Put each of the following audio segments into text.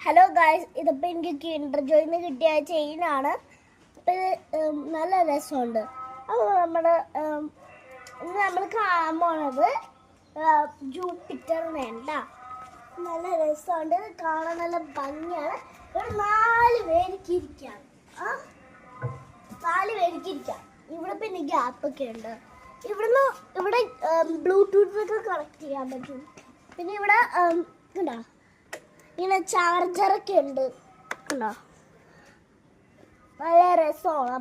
Hello guys, ഇതിപ്പോൾ എനിക്ക് Kinder ജോയിന്ന് കിട്ടിയ ചെയിനാണ്. അപ്പോൾ ഇത് നല്ല രസമുണ്ട്. അപ്പോൾ നമ്മൾ കാണാൻ പോണത് ജൂപ്പിറ്റർ വേണ്ട. നല്ല രസമുണ്ട്, കാണാൻ നല്ല ഭംഗിയാണ്. ഇവിടെ 4 പേർക്ക് ഇരിക്കാം. 4 പേർക്ക് ഇരിക്കാം. ഇവിടെ പിന്നെ ഗ്യാപ്പൊക്കെ ഉണ്ട്. ഇവിടെ ബ്ലൂടൂത്ത് ഒക്കെ കണക്ട് ചെയ്യാൻ പറ്റും. പിന്നെ ഇവിടെ കണ്ടോ ഇങ്ങനെ ചാർജറൊക്കെ ഉണ്ട്. കണ്ടോ, നല്ല രസമാണ്.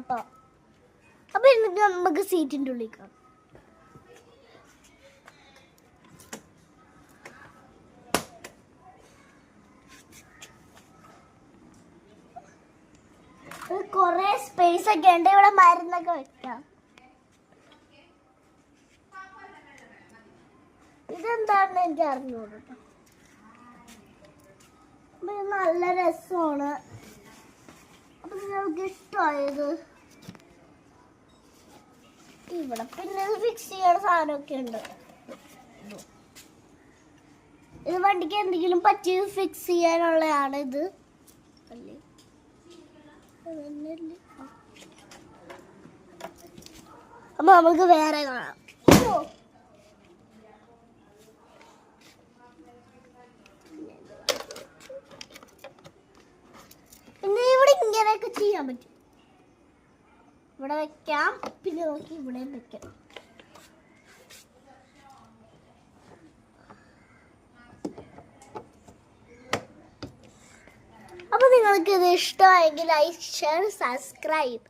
അപ്പൊ എന്നിട്ട് നമുക്ക് സീറ്റിൻ്റെ ഉള്ളിൽ കാണാം. കൊറേ സ്പേസ് ഒക്കെ ഉണ്ട്. ഇവിടെ മരുന്നൊക്കെ വെക്കാം. ഇതെന്താണെന്ന് എനിക്ക് അറിഞ്ഞൂടോ. നല്ല രസമാണ്. അപ്പൊ നിങ്ങൾക്ക് ഇഷ്ടമായത്. ഇവിടെ പിന്നെ ഫിക്സ് ചെയ്യണ സാധനമൊക്കെ ഉണ്ട്. ഇത് വണ്ടിക്ക് എന്തെങ്കിലും പറ്റി ഫിക്സ് ചെയ്യാനുള്ളതാണ് ഇത്. അപ്പൊ നമുക്ക് വേറെ കാണാം. പിന്നെ ഇവിടെ ഇങ്ങനെയൊക്കെ ചെയ്യാൻ പറ്റും. ഇവിടെ വെക്കാം, പിന്നെ നോക്കി ഇവിടെ വെക്കാം. അപ്പൊ നിങ്ങൾക്ക് ഇത് ഇഷ്ടമായെങ്കിൽ ലൈക്ക്, ഷെയർ, സബ്സ്ക്രൈബ്.